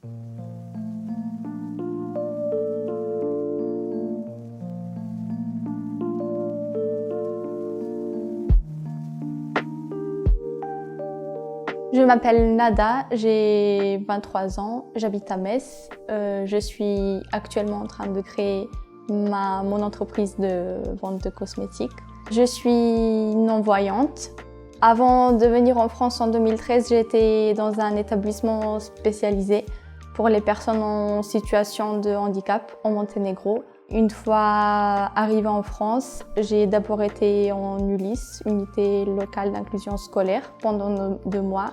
Je m'appelle Nada, j'ai 23 ans, j'habite à Metz. Je suis actuellement en train de créer mon entreprise de vente de cosmétiques. Je suis non-voyante. Avant de venir en France en 2013, j'étais dans un établissement spécialisé pour les personnes en situation de handicap au Monténégro. Une fois arrivée en France, j'ai d'abord été en ULIS, unité locale d'inclusion scolaire, pendant 2 mois.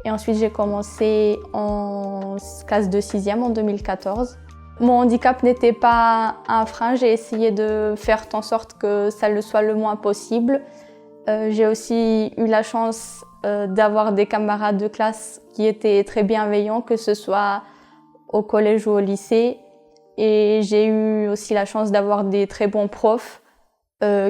Et ensuite, j'ai commencé en classe de 6e en 2014. Mon handicap n'était pas un frein, j'ai essayé de faire en sorte que ça le soit le moins possible. J'ai aussi eu la chance d'avoir des camarades de classe qui étaient très bienveillants, que ce soit au collège ou au lycée. Et j'ai eu aussi la chance d'avoir des très bons profs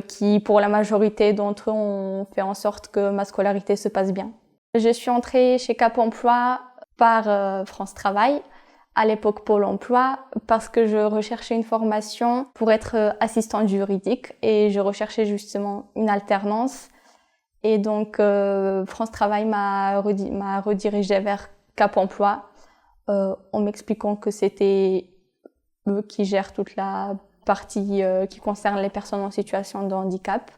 qui, pour la majorité d'entre eux, ont fait en sorte que ma scolarité se passe bien. Je suis entrée chez Cap Emploi par France Travail, à l'époque Pôle Emploi, parce que je recherchais une formation pour être assistante juridique et je recherchais justement une alternance. Et donc France Travail m'a redirigée vers Cap Emploi en m'expliquant que c'était eux qui gèrent toute la partie qui concerne les personnes en situation de handicap.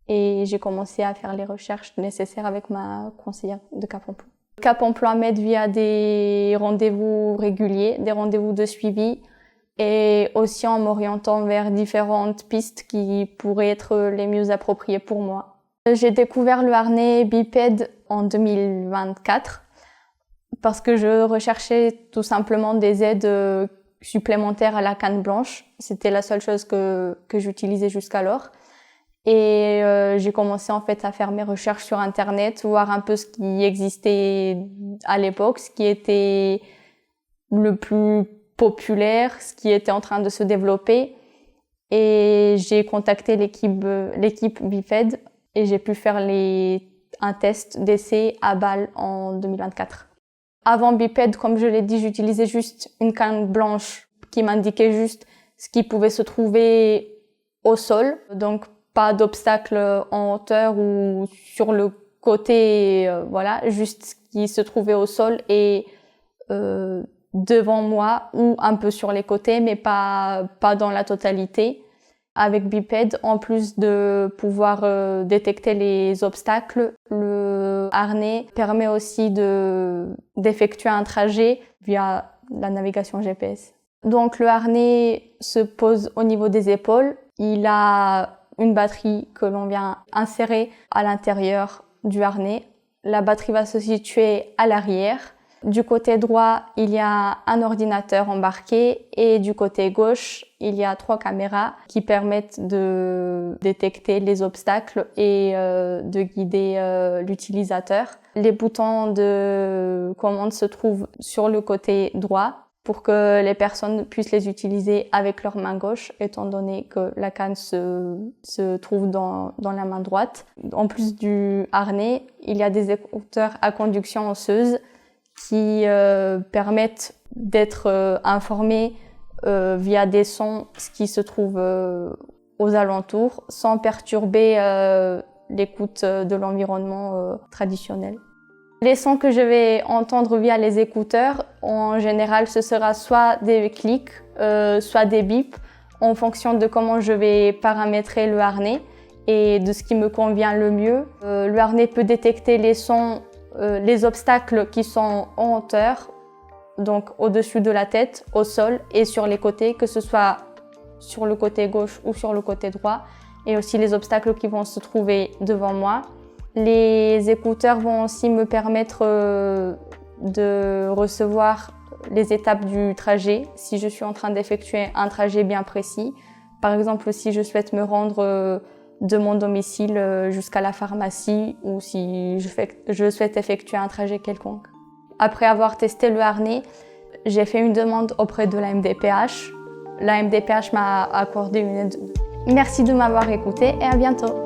Et j'ai commencé à faire les recherches nécessaires avec ma conseillère de Cap Emploi. Cap Emploi m'aide via des rendez-vous réguliers, des rendez-vous de suivi et aussi en m'orientant vers différentes pistes qui pourraient être les mieux appropriées pour moi. J'ai découvert le harnais bipède en 2024 parce que je recherchais tout simplement des aides supplémentaires à la canne blanche. C'était la seule chose que j'utilisais jusqu'alors. Et j'ai commencé en fait à faire mes recherches sur Internet, voir un peu ce qui existait à l'époque, ce qui était le plus populaire, ce qui était en train de se développer. Et j'ai contacté l'équipe Biped et j'ai pu faire un test d'essai à Bâle en 2024. Avant Biped, comme je l'ai dit, j'utilisais juste une canne blanche qui m'indiquait juste ce qui pouvait se trouver au sol. Donc pas d'obstacle en hauteur ou sur le côté, voilà, juste ce qui se trouvait au sol et devant moi ou un peu sur les côtés, mais pas dans la totalité. Avec Biped, en plus de pouvoir détecter les obstacles, le harnais permet aussi d'effectuer un trajet via la navigation GPS. Donc le harnais se pose au niveau des épaules. Il a une batterie que l'on vient insérer à l'intérieur du harnais. La batterie va se situer à l'arrière. Du côté droit, il y a un ordinateur embarqué et du côté gauche, il y a 3 caméras qui permettent de détecter les obstacles et de guider l'utilisateur. Les boutons de commande se trouvent sur le côté droit pour que les personnes puissent les utiliser avec leur main gauche, étant donné que la canne se trouve dans la main droite. En plus du harnais, il y a des écouteurs à conduction osseuse qui permettent d'être informés via des sons qui se trouvent aux alentours, sans perturber l'écoute de l'environnement traditionnel. Les sons que je vais entendre via les écouteurs, en général, ce sera soit des clics, soit des bips, en fonction de comment je vais paramétrer le harnais et de ce qui me convient le mieux. Le harnais peut détecter les sons, les obstacles qui sont en hauteur, donc au-dessus de la tête, au sol et sur les côtés, que ce soit sur le côté gauche ou sur le côté droit, et aussi les obstacles qui vont se trouver devant moi. Les écouteurs vont aussi me permettre de recevoir les étapes du trajet si je suis en train d'effectuer un trajet bien précis. Par exemple, si je souhaite me rendre de mon domicile jusqu'à la pharmacie ou si je souhaite effectuer un trajet quelconque. Après avoir testé le harnais, j'ai fait une demande auprès de la MDPH. La MDPH m'a accordé une aide. Merci de m'avoir écouté et à bientôt.